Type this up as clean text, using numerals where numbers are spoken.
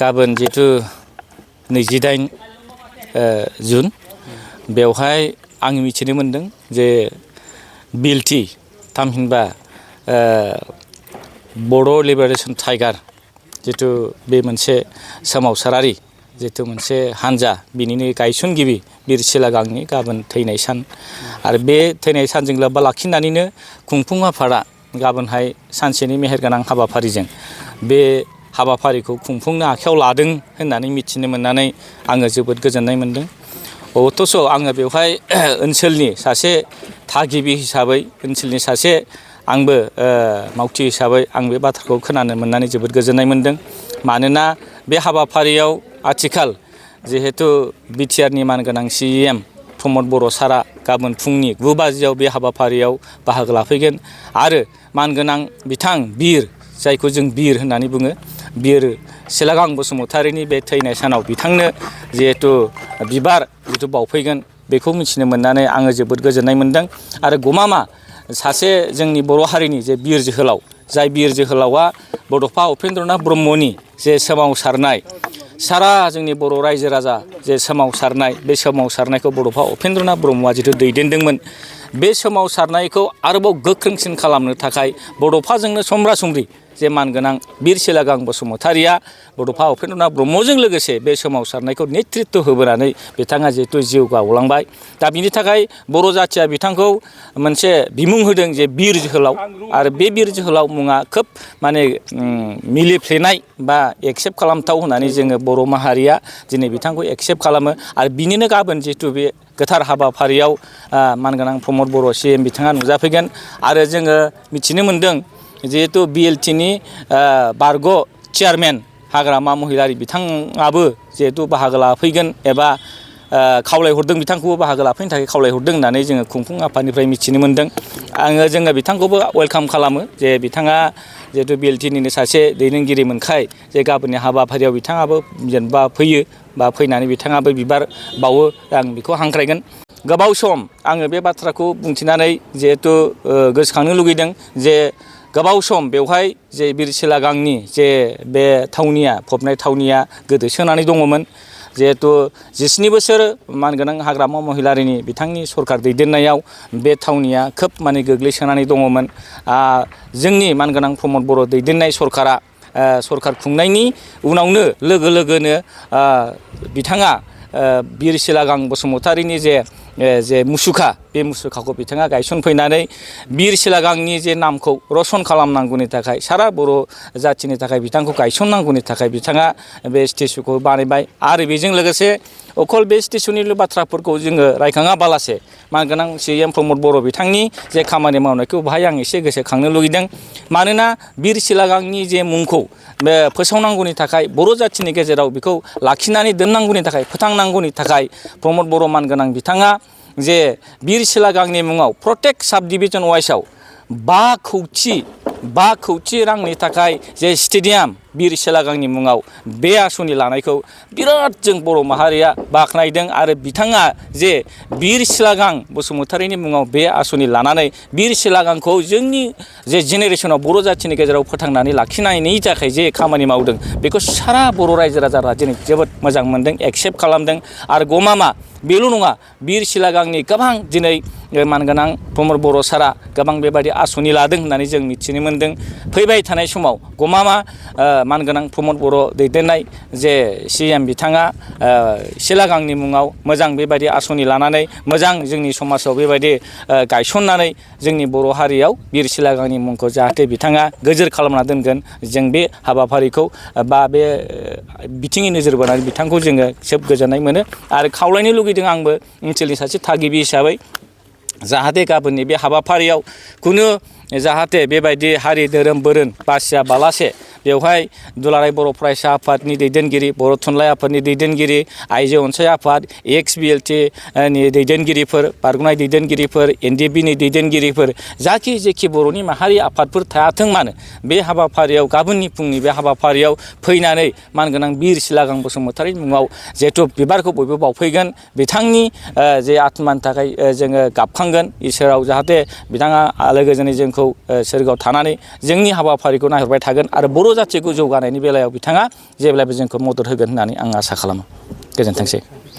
गाबोन जिहेतु 28 जुन बेवहाय आं मिथिनो मोनदों जे बिएलटि थामहिनबा बड' लिबारेशन टाइगार जितु बे मोनसे सोमावसारारि जितु मोनसे हानजा बिनिनो गायसनगिरि बिर सिला गांनि गाबोन थैनाय सान आरो बे थैनाय सानजों लोब्बा लाखिनानैनो खुंफुं आफादा गाबोनहाय सानसेनि मेहेरगोनां हाबाफारिजों बे हाबाफारिखौ खुंफुंनो आखायाव लादों होननानै मिथिनो मोननानै आङो जोबोद गोजोननाय मोनदों। अथ'स' आङो बेवहाय ओनसोलनि सासे थागिबि हिसाबै ओनसोलनि सासे आंबो मावथि हिसाबै आं बे बाथ्राखौ खोनानो मोननानै जोबोद गोजोननाय मोनदों। मानोना बे हाबाफारियाव आथिखाल जिहेतु बिटिआरनि मानगोनां CEM प्रमद बर' सारा गाबोन फुंनि 9 बाजियाव बे हाबाफारियाव बाहागो लाफैगोन आरो मानगोनां बिथां बिर जायखौ जों बिर होननानै बुङो बिर सिलागां बसुमतारिनि बे थैनाय सानाव बिथांनो जिहेतु बिबार जिथु बावफैगोन बेखौ मिथिनो मोननानै आङो जोबोद गोजोननाय मोनदों। आरो गमामा सासे जोंनि बर' हारिनि जे बिर जोहोलाव जाय बिर जोहोलावा बड'फा उपेन्द्रनाथ ब्रह्मनि जे सोमावसारनाय सारा जोंनि बर' रायजो राजा जे सोमावसारनाय बे सोमावसारनायखौ बड'फा उपेन्द्रनाथ ब्रह्मआ जिथु दैदेनदोंमोन बे सोमावसारनायखौ आरोबाव गोख्रोंसिन खालामनो थाखाय बड'फाजोंनो समब्रा समब्रि जे मानगोनां बिर सिलागां बसुमतारिया बड'फा उपेन्द्रनाथ ब्रह्मजों लोगोसे बे सोमावसारनायखौ नेतृत्व होबोनानै बिथाङा जिहेतु जिउ बाउलांबाय। दा बिनि थाखाय बर' जाथिया बिथांखौ मोनसे बिमुं होदों जे बिर जोहोलाव आरो बे बिर जोहोलाव मुङा खोब माने मिलिफ्लेनाय बा एक्सेप्ट खालामथाव होननानै जोङो बर' माहारिया दिनै बिथांखौ एक्सेप्ट खालामो आरो बिनिनो गाबोन जिहेतु बे गोथार हाबाफारियाव मानगोनां प्रमद बर' CEM बिथाङा नुजाफैगोन आरो जोङो मिथिनो मोनदों जिहेतु बिएलटिनि बारग' चेयारमेन हाग्रामा महिलारि बिथाङाबो जिहेतु बाहागो लाफैगोन एबा खावलायहरदों बिथांखौबो बाहागो लाफैनो थाखाय खावलायहरदों होननानै जोङो खुंफुं आफादनिफ्राय मिथिनो मोनदों। जोङो बिथांखौबो वेलकाम खालामो जे बिथाङा जिहेतु बिएलटिनिनो सासे दैदेनगिरि मोनखाय जे गाबोननि हाबाफारियाव बिथाङाबो जेनेबा फैयो बा फैनानै बिथाङाबो बिबार बावो आं बेखौ हांख्रायगोन। गोबाव सम आङो बे बाथ्राखौ बुंथिनानै जिहेतु गोसोखांनो लुगैदों जे गोबाव सम बेवहाय जे बिर सिलागांनि जे बे थावनिया फबनाय थावनिया गोदोसोनानै दङमोन। जिहेतु 17 बोसोर मानगोनां हाग्रामा महिलारिनि बिथांनि सरकार दैदेननायाव बे थावनिया खोब माने गोग्लैसोनानै दङमोन। जोंनि मानगोनां प्रमद बर' दैदेननाय सरकारा सरकार खुंनायनि उनावनो लोगो लोगोनो बिथाङा बिर सिलागां बसुमतारिनि जे मुसुखा बे मुसुखाखौ बिथाङा गायसनफैनानै बिर सिलागांनि जे नामखौ रसन खालामनांगौनि थाखाय सारा बर' जाथिनि थाखाय बिथांखौ गायसननांगौनि थाखाय बिथाङा बे स्टेचुखौ बानायबाय आरो बेजों लोगोसे अकल बे स्टेचुनिल' बाथ्राफोरखौ जोङो रायखाङाबालासे मानगोनां CEM प्रमद बर' बिथांनि जे खामानि मावनायखौ बाहाय आं एसे गोसोखांनो लुगैदों। मानोना बिर सिलागांनि जे मुंखौ बे फोसावनांगौनि थाखाय बर' जाथिनि गेजेराव बेखौ लाखिनानै दोननांगौनि थाखाय फोथांनांगौनि थाखाय प्रमद बर' मानगोनां बिथाङा जे बिर सिलागांनि मुङाव प्रटेक्ट साब डिभिजन वाइसआव 5 कौटि रांनि थाखाय जे स्टेडियाम बिर सिलागांनि मुङाव बे आसनि लानायखौ बिराद जों बर' माहारिया बाख्नायदों आरो बिथाङा जे बिर सिलागां बसुमतारिनि मुङाव बे आसनि लानानै बिर सिलागांखौ जोंनि जे जेनेरेसनाव बर' जाथिनि गेजेराव फोथांनानै लाखिनायनि थाखाय जे खामानि मावदों बेखौ सारा बर' रायजो राजाफ्रा दिनै जोबोद मोजां मोनदों एक्सेप्ट खालामदों। आरो गमामा बेल' नङा बिर सिलागांनि गोबां दिनै मानगोनां प्रमद बर' सारा गोबां बेबायदि आसनि लादों होननानै जों मिथिनो मोनदों। फैबाय थानाय समाव गमामा मानगोनां प्रमद बर' दैदेननाय जे CEM बिथाङा सिलागांनि मुङाव मोजां बेबायदि आसनि लानानै मोजां जोंनि समाजाव बेबायदि गायसननानै जोंनि बर' हारियाव बिर सिलागांनि मुंखौ जाहाथे बिथाङा गोजोर खालामना दोनगोन जों बे हाबाफारिखौ बा बे बिथिङै नोजोर बोनानै बिथांखौ जोङो जोबोद गोजोननाय मोनो आरो खावलायनो लुगैदों आंबो ओनसोलनि सासे थागिबि हिसाबै जाहाथे गाबोननि बे हाबाफारियाव खुनु जाहाथे बेबायदि हारि धोरोम बोरोन बासियाबालासे बेवहाय दुलाराय बर' फरायसा आफादनि दैदेनगिरि बर' थुनलाइ आफादनि दैदेनगिरि आइजो अनसाय आफाद XBLT नि दैदेनगिरिफोर बारग'नाय दैदेनगिरिफोर NDBनि दैदेनगिरिफोर जाखि जेखि बर'नि माहारि आफादफोर थायाथों मानो बे हाबाफारियाव गाबोननि फुंनि बे हाबाफारियाव फैनानै मानगोनां बिर सिलागां बसुमतारिनि मुङाव जिहेथु बिबारखौ बयबो बावफैगोन बिथांनि जे आत्मानि थाखाय जोङो गाबखांगोन इसोराव जाहाथे बिथाङा आलो गोजोनै जोंखौ सोरगोआव थानानै जोंनि हाबाफारिखौ नायहरबाय थागोन आरो बर' जाथिखौ जौगानायनि बेलायाव बिथाङा जेब्लायबो जोंखौ मदद होगोन होननानै आं आसा खालामो। गोजोनथोंसै।